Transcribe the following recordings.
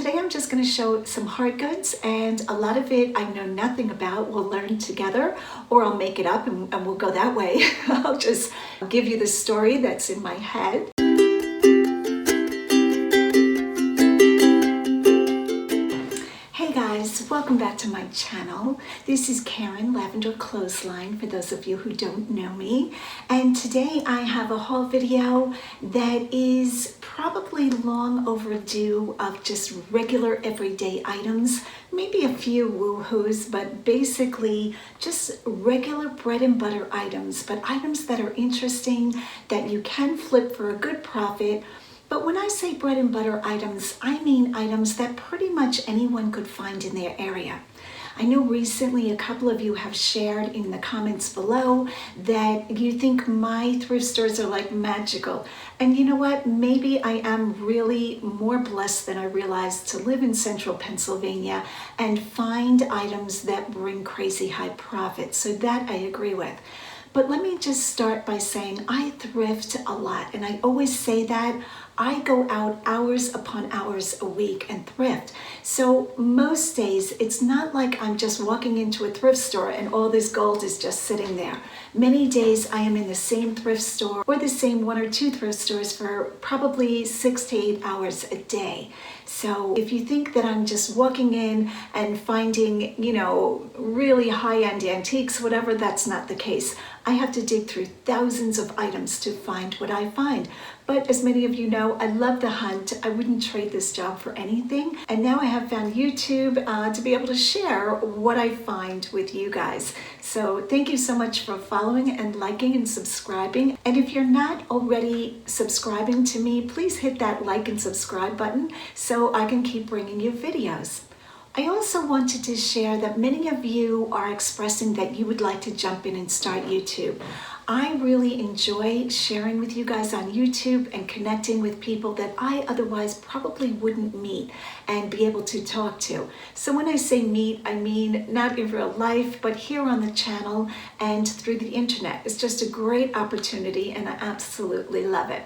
today I'm just going to show some hard goods, and a lot of it I know nothing about. We'll learn together, or I'll make it up and we'll go that way. I'll just give you the story that's in my head. Hey guys, welcome back to my channel. This is Karen, Lavenderclothesline, for those of you who don't know me. And today I have a haul video that is probably long overdue of just regular everyday items. Maybe a few woohoos, but basically just regular bread and butter items, but items that are interesting, that you can flip for a good profit. But when I say bread and butter items, I mean items that pretty much anyone could find in their area. I know recently a couple of you have shared in the comments below that you think my thrift stores are like magical. And you know what? Maybe I am really more blessed than I realized to live in central Pennsylvania and find items that bring crazy high profits. So that I agree with. But let me just start by saying I thrift a lot, and I always say that. I go out hours upon hours a week and thrift. So most days, it's not like I'm just walking into a thrift store and all this gold is just sitting there. Many days I am in the same thrift store or the same one or two thrift stores for probably 6 to 8 hours a day. So if you think that I'm just walking in and finding, really high-end antiques, whatever, that's not the case. I have to dig through thousands of items to find what I find. But as many of you know, I love the hunt. I wouldn't trade this job for anything. And now I have found YouTube to be able to share what I find with you guys. So thank you so much for following and liking and subscribing. And if you're not already subscribing to me, please hit that like and subscribe button so I can keep bringing you videos. I also wanted to share that many of you are expressing that you would like to jump in and start YouTube. I really enjoy sharing with you guys on YouTube and connecting with people that I otherwise probably wouldn't meet and be able to talk to. So when I say meet, I mean not in real life, but here on the channel and through the internet. It's just a great opportunity and I absolutely love it.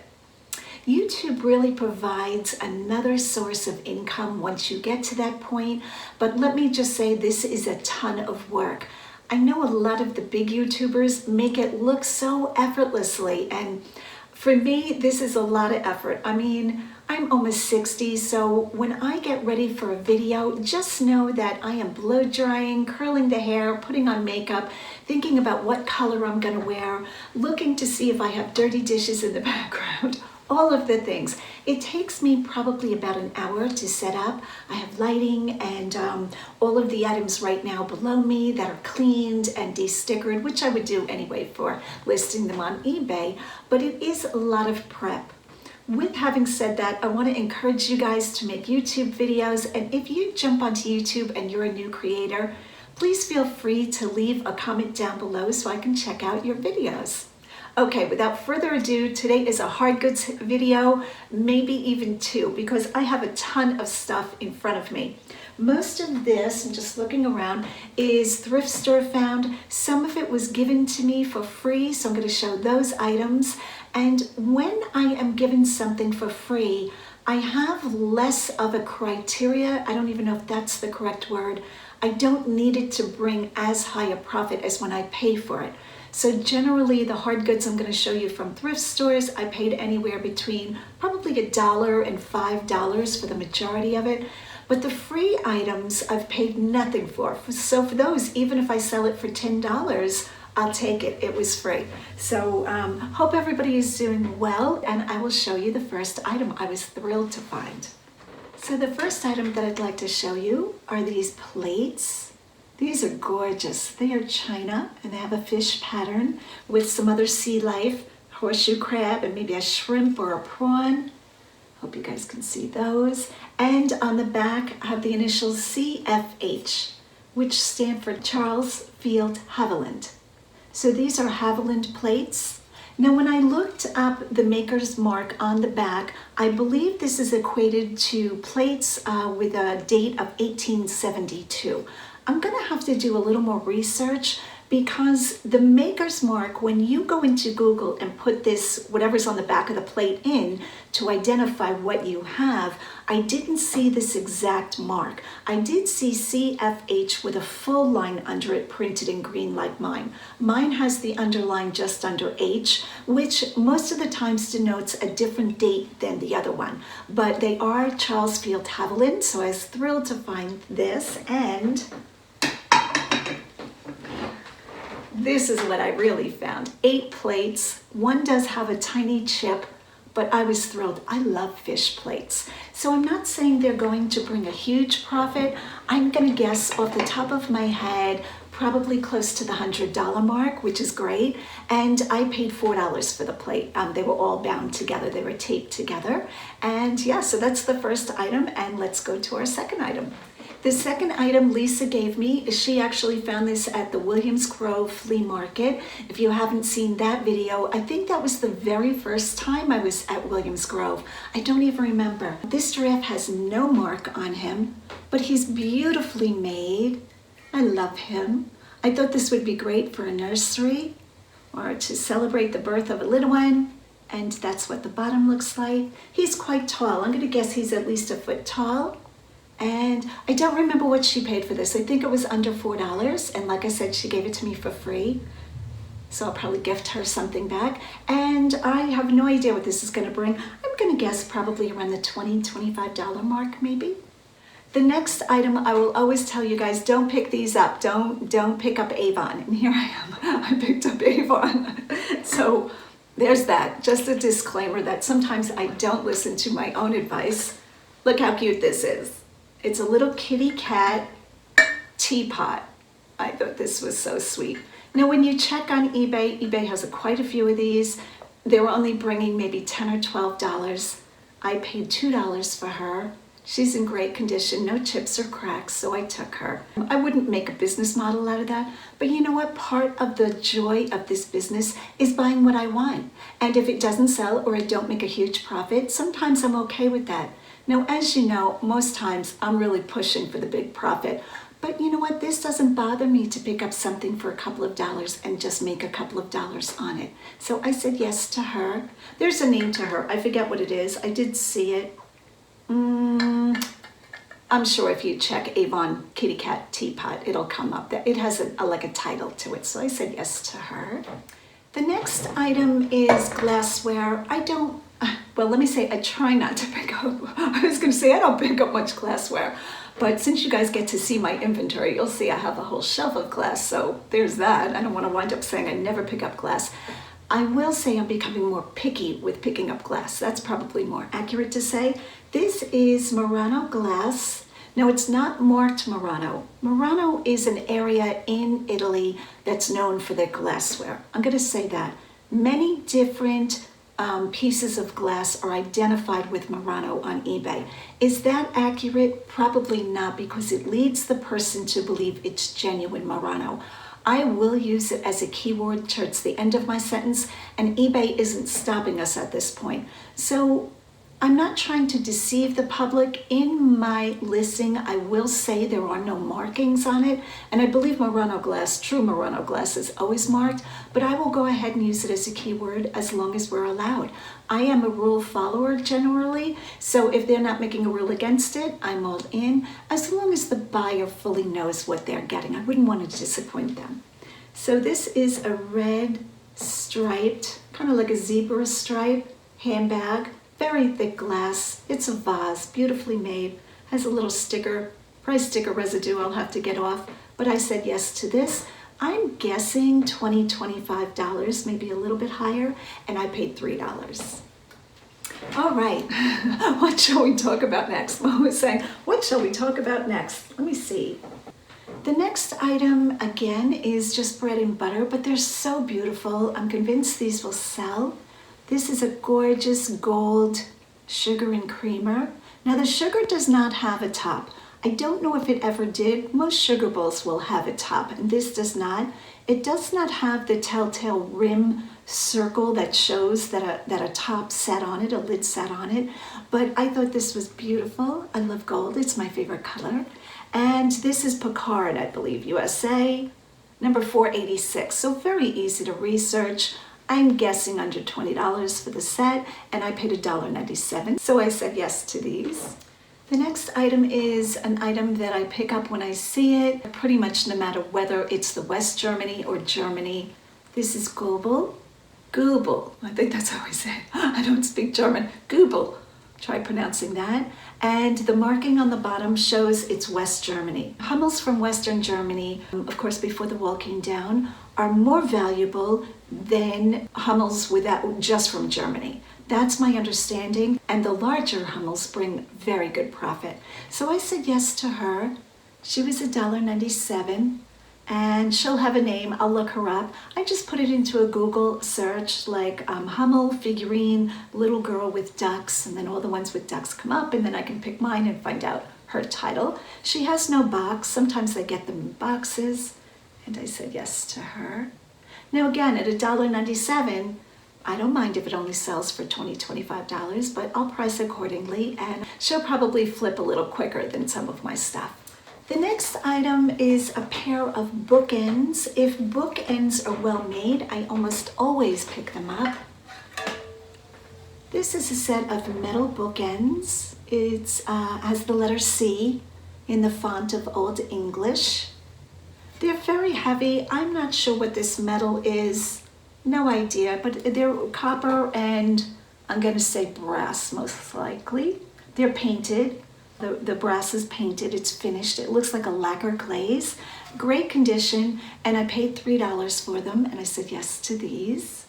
YouTube really provides another source of income once you get to that point, but let me just say this is a ton of work. I know a lot of the big YouTubers make it look so effortlessly, and for me, this is a lot of effort. I mean, I'm almost 60, so when I get ready for a video, just know that I am blow drying, curling the hair, putting on makeup, thinking about what color I'm gonna wear, looking to see if I have dirty dishes in the background. All of the things. It takes me probably about an hour to set up. I have lighting and all of the items right now below me that are cleaned and de-stickered, which I would do anyway for listing them on eBay, but it is a lot of prep. With having said that, I want to encourage you guys to make YouTube videos, and if you jump onto YouTube and you're a new creator, please feel free to leave a comment down below so I can check out your videos. Okay, without further ado, today is a hard goods video, maybe even two, because I have a ton of stuff in front of me. Most of this, I'm just looking around, is thrift store found. Some of it was given to me for free, so I'm going to show those items. And when I am given something for free, I have less of a criteria. I don't even know if that's the correct word. I don't need it to bring as high a profit as when I pay for it. So generally the hard goods I'm going to show you from thrift stores, I paid anywhere between probably $1 and $5 for the majority of it. But the free items I've paid nothing for. So for those, even if I sell it for $10, I'll take it. It was free. So hope everybody is doing well, and I will show you the first item I was thrilled to find. So the first item that I'd like to show you are these plates. These are gorgeous. They are china and they have a fish pattern with some other sea life, horseshoe crab and maybe a shrimp or a prawn. Hope you guys can see those. And on the back I have the initials CFH, which stand for Charles Field Haviland. So these are Haviland plates. Now when I looked up the maker's mark on the back, I believe this is equated to plates with a date of 1872. I'm going to have to do a little more research because the maker's mark, when you go into Google and put this, whatever's on the back of the plate in to identify what you have, I didn't see this exact mark. I did see CFH with a full line under it printed in green like mine. Mine has the underline just under H, which most of the times denotes a different date than the other one. But they are Charles Field Haviland, so I was thrilled to find this, and this is what I really found. 8 plates. One does have a tiny chip, but I was thrilled. I love fish plates. So I'm not saying they're going to bring a huge profit. I'm gonna guess off the top of my head, probably close to the $100 mark, which is great. And I paid $4 for the plate. They were all bound together. They were taped together. And yeah, so that's the first item. And let's go to our second item. The second item Lisa gave me, she actually found this at the Williams Grove Flea Market. If you haven't seen that video, I think that was the very first time I was at Williams Grove. I don't even remember. This giraffe has no mark on him, but he's beautifully made. I love him. I thought this would be great for a nursery or to celebrate the birth of a little one. And that's what the bottom looks like. He's quite tall. I'm gonna guess he's at least 1 foot tall. And I don't remember what she paid for this. I think it was under $4. And like I said, she gave it to me for free. So I'll probably gift her something back. And I have no idea what this is gonna bring. I'm gonna guess probably around the $20, $25 mark maybe. The next item, I will always tell you guys, don't pick these up. Don't pick up Avon. And here I am, I picked up Avon. So there's that. Just a disclaimer that sometimes I don't listen to my own advice. Look how cute this is. It's a little kitty cat teapot. I thought this was so sweet. Now, when you check on eBay, eBay has quite a few of these. They were only bringing maybe $10 or $12. I paid $2 for her. She's in great condition, no chips or cracks, so I took her. I wouldn't make a business model out of that, but you know what? Part of the joy of this business is buying what I want. And if it doesn't sell or I don't make a huge profit, sometimes I'm okay with that. Now, as you know, most times I'm really pushing for the big profit. But you know what? This doesn't bother me to pick up something for a couple of dollars and just make a couple of dollars on it. So I said yes to her. There's a name to her. I forget what it is. I did see it. I'm sure if you check Avon Kitty Cat Teapot, it'll come up. It has like a title to it. So I said yes to her. The next item is glassware. Well, let me say, I try not to pick up. I was going to say I don't pick up much glassware, but since you guys get to see my inventory, you'll see I have a whole shelf of glass, so there's that. I don't want to wind up saying I never pick up glass. I will say I'm becoming more picky with picking up glass. That's probably more accurate to say. This is Murano Glass. Now, it's not marked Murano. Murano is an area in Italy that's known for their glassware. I'm going to say that. Many different pieces of glass are identified with Murano on eBay. Is that accurate? Probably not, because it leads the person to believe it's genuine Murano. I will use it as a keyword towards the end of my sentence, and eBay isn't stopping us at this point. So I'm not trying to deceive the public. In my listing, I will say there are no markings on it, and I believe Murano Glass, true Murano Glass, is always marked, but I will go ahead and use it as a keyword as long as we're allowed. I am a rule follower generally, so if they're not making a rule against it, I'm all in, as long as the buyer fully knows what they're getting. I wouldn't want to disappoint them. So this is a red striped, kind of like a zebra stripe handbag. Very thick glass. It's a vase, beautifully made. Has a little sticker, price sticker residue I'll have to get off. But I said yes to this. I'm guessing $20, $25, maybe a little bit higher, and I paid $3. All right, what shall we talk about next? Mom was saying, what shall we talk about next? Let me see. The next item, again, is just bread and butter, but they're so beautiful. I'm convinced these will sell. This is a gorgeous gold sugar and creamer. Now, the sugar does not have a top. I don't know if it ever did. Most sugar bowls will have a top, and this does not. It does not have the telltale rim circle that shows that a top sat on it, a lid sat on it. But I thought this was beautiful. I love gold. It's my favorite color. And this is Picard, I believe, USA. number 486. So very easy to research. I'm guessing under $20 for the set, and I paid $1.97. So I said yes to these. The next item is an item that I pick up when I see it, pretty much no matter whether it's the West Germany or Germany. This is Goebel. Goebel, I think that's how I say it. I don't speak German. Goebel, try pronouncing that. And the marking on the bottom shows it's West Germany. Hummels from Western Germany, of course before the wall came down, are more valuable than Hummels without, just from Germany. That's my understanding, and the larger Hummels bring very good profit. So I said yes to her. She was $1.97. And she'll have a name. I'll look her up. I just put it into a Google search like Hummel Figurine, little girl with ducks, and then all the ones with ducks come up, and then I can pick mine and find out her title. She has no box. Sometimes they get them in boxes, and I said yes to her. Now again, at $1.97, I don't mind if it only sells for $20, $25, but I'll price accordingly, and she'll probably flip a little quicker than some of my stuff. The next item is a pair of bookends. If bookends are well made, I almost always pick them up. This is a set of metal bookends. It has the letter C in the font of Old English. They're very heavy. I'm not sure what this metal is. No idea, but they're copper and I'm going to say brass most likely. They're painted. The brass is painted, it's finished. It looks like a lacquer glaze. Great condition, and I paid $3 for them, and I said yes to these.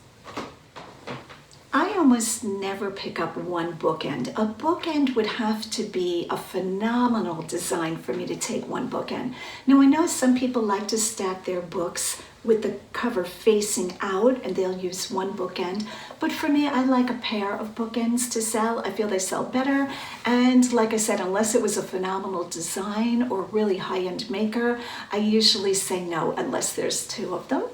I almost never pick up one bookend. A bookend would have to be a phenomenal design for me to take one bookend. Now I know some people like to stack their books with the cover facing out and they'll use one bookend. But for me, I like a pair of bookends to sell. I feel they sell better. And like I said, unless it was a phenomenal design or really high-end maker, I usually say no unless there's two of them.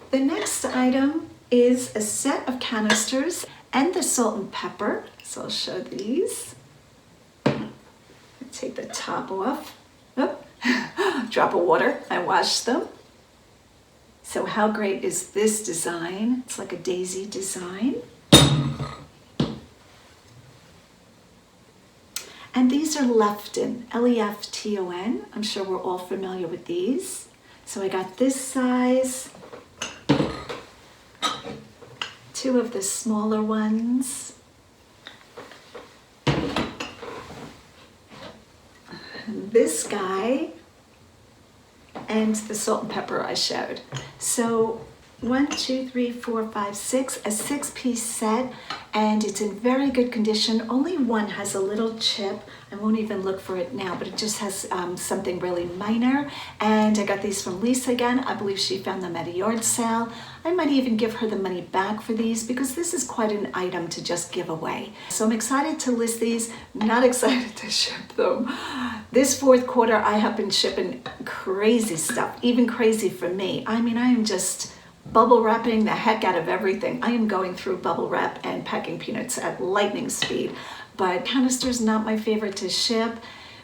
The next item is a set of canisters and the salt and pepper. So I'll show these. Take the top off. Oh, drop of water. I washed them. So how great is this design? It's like a daisy design. And these are Lefton, L-E-F-T-O-N. I'm sure we're all familiar with these. So I got this size, two of the smaller ones. This guy and the salt and pepper I showed. So 1, 2, 3, 4, 5, 6, a 6-piece set, and it's in very good condition. Only one has a little chip. I won't even look for it now, but it just has something really minor. And I got these from Lisa again. I believe she found them at a yard sale. I might even give her the money back for these because this is quite an item to just give away. So I'm excited to list these, not excited to ship them. This fourth quarter, I have been shipping crazy stuff, even crazy for me. I mean, I am just bubble wrapping the heck out of everything. I am going through bubble wrap and packing peanuts at lightning speed. But canisters not my favorite to ship.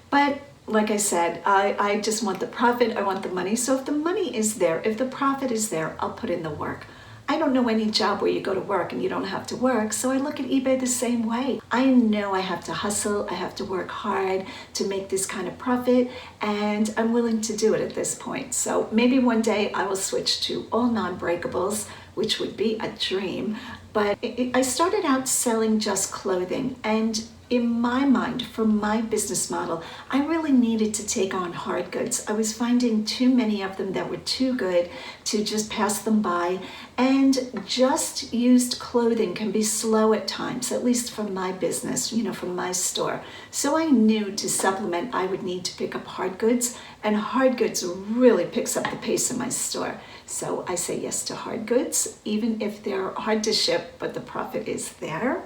But like I said, I just want the profit, I want the money. So if the money is there, if the profit is there, I'll put in the work. I don't know any job where you go to work and you don't have to work, so I look at eBay the same way. I know I have to hustle, I have to work hard to make this kind of profit, and I'm willing to do it at this point. So maybe one day I will switch to all non-breakables, which would be a dream. But I started out selling just clothing, and in my mind, for my business model, I really needed to take on hard goods. I was finding too many of them that were too good to just pass them by, and just used clothing can be slow at times, at least from my business, you know, from my store. So I knew to supplement, I would need to pick up hard goods, and hard goods really picks up the pace in my store. So I say yes to hard goods, even if they're hard to ship, but the profit is there.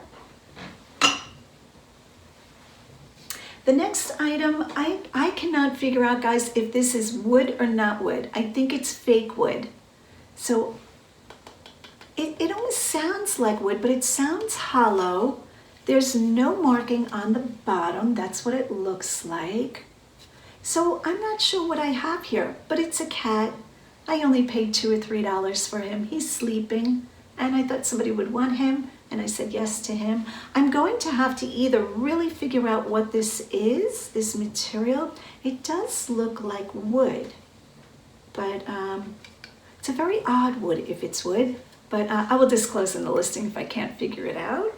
The next item, I cannot figure out, guys, if this is wood or not wood. I think it's fake wood. So it almost sounds like wood, but it sounds hollow. There's no marking on the bottom. That's what it looks like. So I'm not sure what I have here, but it's a cat. I only paid $2 or $3 for him. He's sleeping, and I thought somebody would want him, and I said yes to him. I'm going to have to either really figure out what this is, this material. It does look like wood, but it's a very odd wood if it's wood, but I will disclose in the listing if I can't figure it out.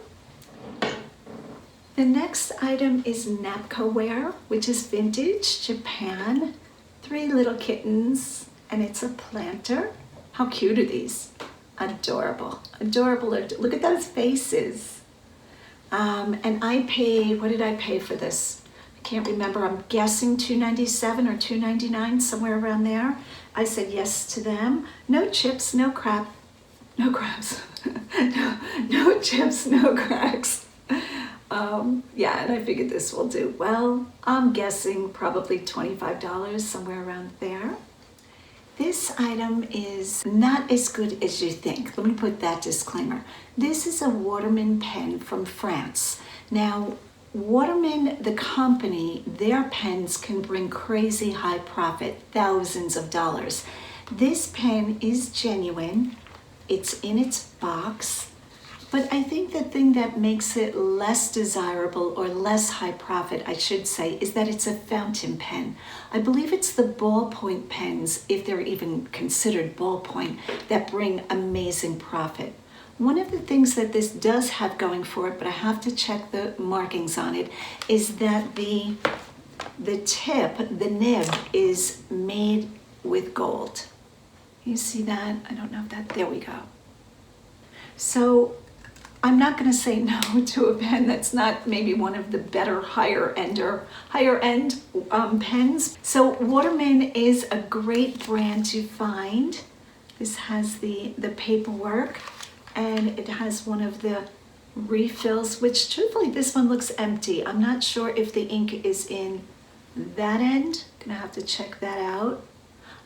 The next item is napkoware, which is vintage Japan. 3 little kittens, and it's a planter. How cute are these? Adorable, adorable. Look at those faces. And I paid, what did I pay for this? I can't remember. I'm guessing $2.97 or $2.99, somewhere around there. I said yes to them. No chips, no crabs. no chips, no cracks. Yeah, and I figured this will do well. I'm guessing probably $25, somewhere around there. This item is not as good as you think. Let me put that disclaimer. This is a Waterman pen from France. Now, Waterman, the company, their pens can bring crazy high profit, thousands of dollars. This pen is genuine. It's in its box. But I think the thing that makes it less desirable or less high profit, I should say, is that it's a fountain pen. I believe it's the ballpoint pens, if they're even considered ballpoint, that bring amazing profit. One of the things that this does have going for it, but I have to check the markings on it, is that the tip, the nib, is made with gold. You see that? I don't know if that, there we go. So I'm not going to say no to a pen that's not maybe one of the better higher end pens. So Waterman is a great brand to find. This has the paperwork, and it has one of the refills, which truthfully this one looks empty. I'm not sure if the ink is in that end. Gonna have to check that out.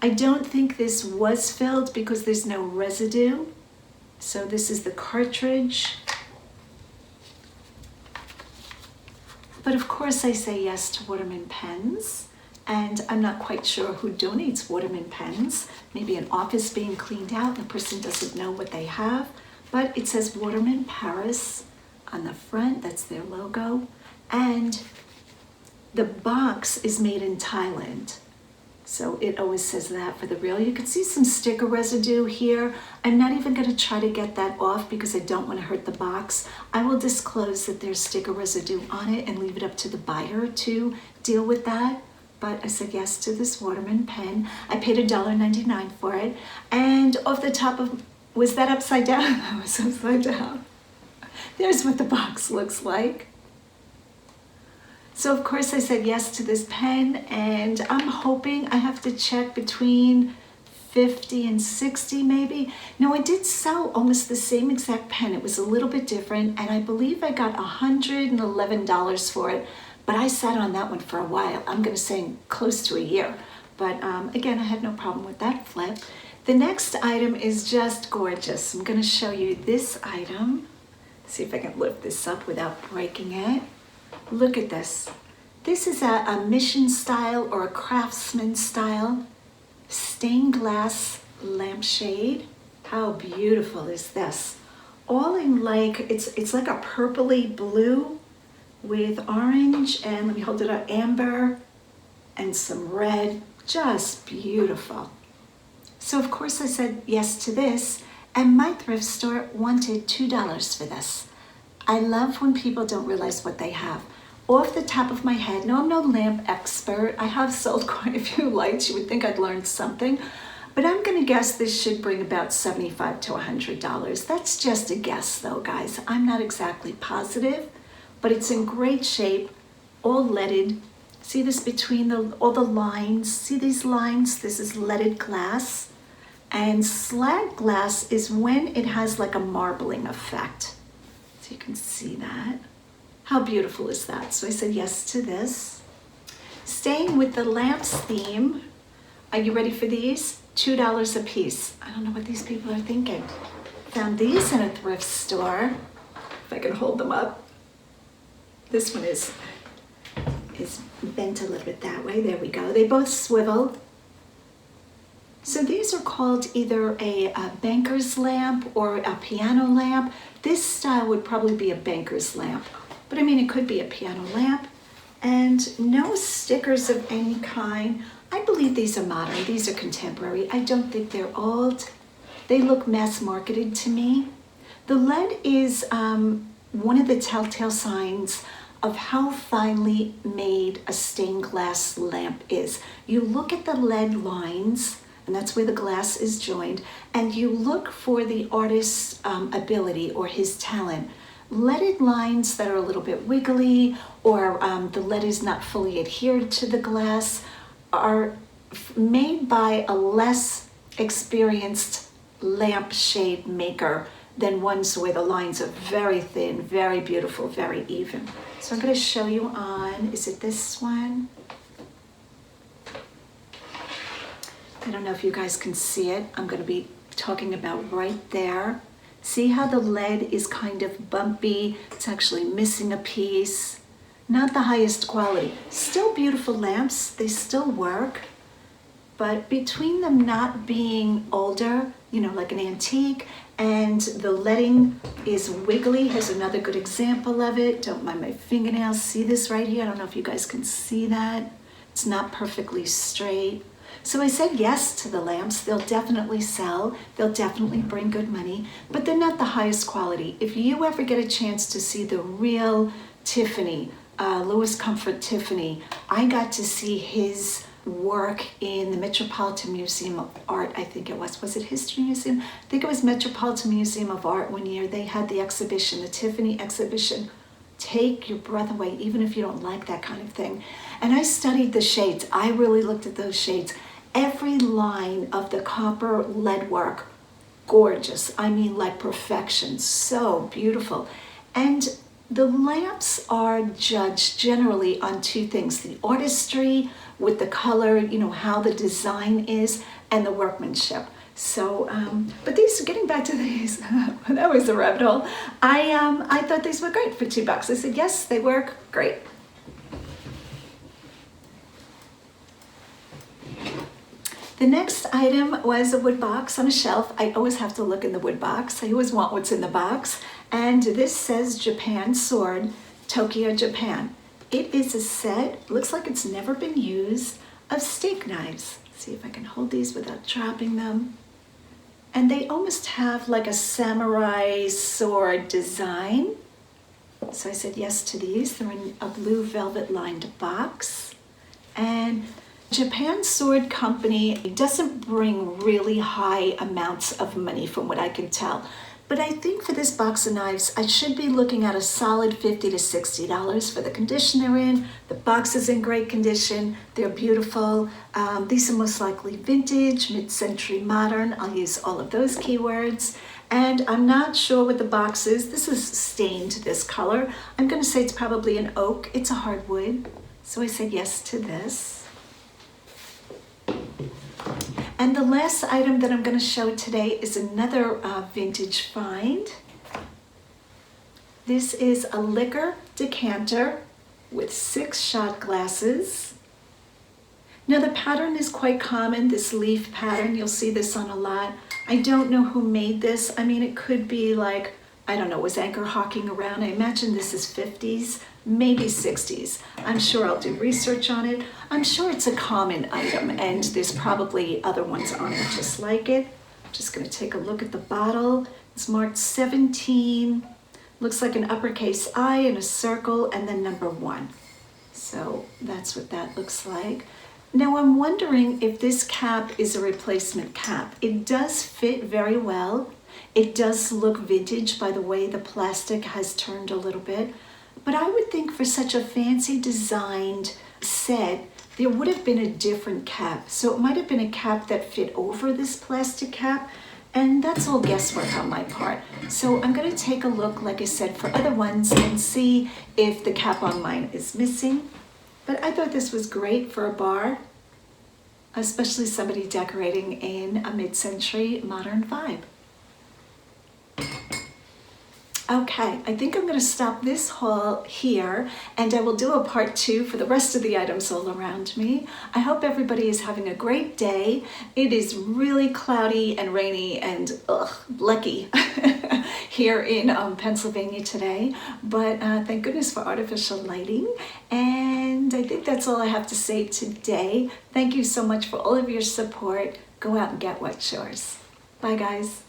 I don't think this was filled because there's no residue. So this is the cartridge. But of course I say yes to Waterman pens, and I'm not quite sure who donates Waterman pens. Maybe an office being cleaned out and the person doesn't know what they have, but it says Waterman Paris on the front. That's their logo, and the box is made in Thailand. So it always says that for the real. You can see some sticker residue here. I'm not even going to try to get that off because I don't want to hurt the box. I will disclose that there's sticker residue on it and leave it up to the buyer to deal with that. But I said yes to this Waterman pen. I paid $1.99 for it. And off the top of, was that upside down? That was upside down. There's what the box looks like. So of course I said yes to this pen, and I'm hoping, I have to check, between 50 and 60 maybe. Now I did sell almost the same exact pen. It was a little bit different, and I believe I got $111 for it, but I sat on that one for a while. I'm gonna say close to a year. But again, I had no problem with that flip. The next item is just gorgeous. I'm gonna show you this item. See if I can lift this up without breaking it. Look at this. This is a mission style or a craftsman style stained glass lampshade. How beautiful is this? All in like, it's like a purpley blue with orange, and let me hold it up, amber and some red. Just beautiful. So of course I said yes to this, and my thrift store wanted $2 for this. I love when people don't realize what they have. Off the top of my head, no, I'm no lamp expert. I have sold quite a few lights. You would think I'd learned something, but I'm gonna guess this should bring about $75 to $100. That's just a guess though, guys. I'm not exactly positive, but it's in great shape, all leaded. See this between all the lines? See these lines? This is leaded glass. And slag glass is when it has like a marbling effect. So you can see that. How beautiful is that? So I said yes to this. Staying with the lamps theme, are you ready for these? $2 a piece. I don't know what these people are thinking. Found these in a thrift store. If I can hold them up. This one is bent a little bit that way. There we go. They both swivel. So these are called either a banker's lamp or a piano lamp. This style would probably be a banker's lamp, but I mean, it could be a piano lamp. And no stickers of any kind. I believe these are modern. These are contemporary. I don't think they're old. They look mass marketed to me. The lead is one of the telltale signs of how finely made a stained glass lamp is. You look at the lead lines, and that's where the glass is joined, and you look for the artist's ability or his talent. Leaded lines that are a little bit wiggly, or the lead is not fully adhered to the glass, are made by a less experienced lampshade maker than ones where the lines are very thin, very beautiful, very even. So I'm going to show you on, is it this one? I don't know if you guys can see it. I'm going to be talking about right there. See how the lead is kind of bumpy? It's actually missing a piece. Not the highest quality. Still beautiful lamps, they still work. But between them not being older, you know, like an antique, and the leading is wiggly. Here's another good example of it. Don't mind my fingernails. See this right here? I don't know if you guys can see that. It's not perfectly straight. So I said yes to the lamps. They'll definitely sell. They'll definitely bring good money, but they're not the highest quality. If you ever get a chance to see the real Tiffany, Louis Comfort Tiffany, I got to see his work in the Metropolitan Museum of Art, I think it was. Was it History Museum? I think it was Metropolitan Museum of Art one year. They had the exhibition, the Tiffany exhibition. Take your breath away, even if you don't like that kind of thing. And I studied the shades. I really looked at those shades. Every line of the copper lead work, gorgeous. I mean, like perfection, so beautiful. And the lamps are judged generally on two things: the artistry with the color, you know, how the design is, and the workmanship. So, but these, getting back to these, that was a rabbit hole. I thought these were great for $2. I said, yes, they work great. The next item was a wood box on a shelf. I always have to look in the wood box. I always want what's in the box. And this says Japan Sword, Tokyo, Japan. It is a set, looks like it's never been used, of steak knives. Let's see if I can hold these without dropping them. And they almost have like a samurai sword design. So I said yes to these. They're in a blue velvet lined box. And Japan Sword Company doesn't bring really high amounts of money from what I can tell. But I think for this box of knives, I should be looking at a solid $50 to $60 for the condition they're in. The box is in great condition. They're beautiful. These are most likely vintage, mid-century modern. I'll use all of those keywords. And I'm not sure what the box is. This is stained this color. I'm going to say it's probably an oak. It's a hardwood. So I said yes to this. And the last item that I'm going to show today is another vintage find. This is a liquor decanter with 6 shot glasses. Now the pattern is quite common, this leaf pattern. You'll see this on a lot. I don't know who made this. I mean, it could be like, I don't know, was Anchor hawking around? I imagine this is 50s, maybe 60s. I'm sure I'll do research on it. I'm sure it's a common item, and there's probably other ones on it just like it. I'm just going to take a look at the bottle. It's marked 17. Looks like an uppercase I and a circle and then number 1. So that's what that looks like. Now I'm wondering if this cap is a replacement cap. It does fit very well. It does look vintage by the way the plastic has turned a little bit. But I would think for such a fancy designed set, there would have been a different cap. So it might have been a cap that fit over this plastic cap. And that's all guesswork on my part. So I'm going to take a look, like I said, for other ones and see if the cap on mine is missing. But I thought this was great for a bar, especially somebody decorating in a mid-century modern vibe. Okay, I think I'm going to stop this haul here, and I will do a part 2 for the rest of the items all around me. I hope everybody is having a great day. It is really cloudy and rainy and lucky here in Pennsylvania today, but thank goodness for artificial lighting. And I think that's all I have to say today. Thank you so much for all of your support. Go out and get what's yours. Bye, guys.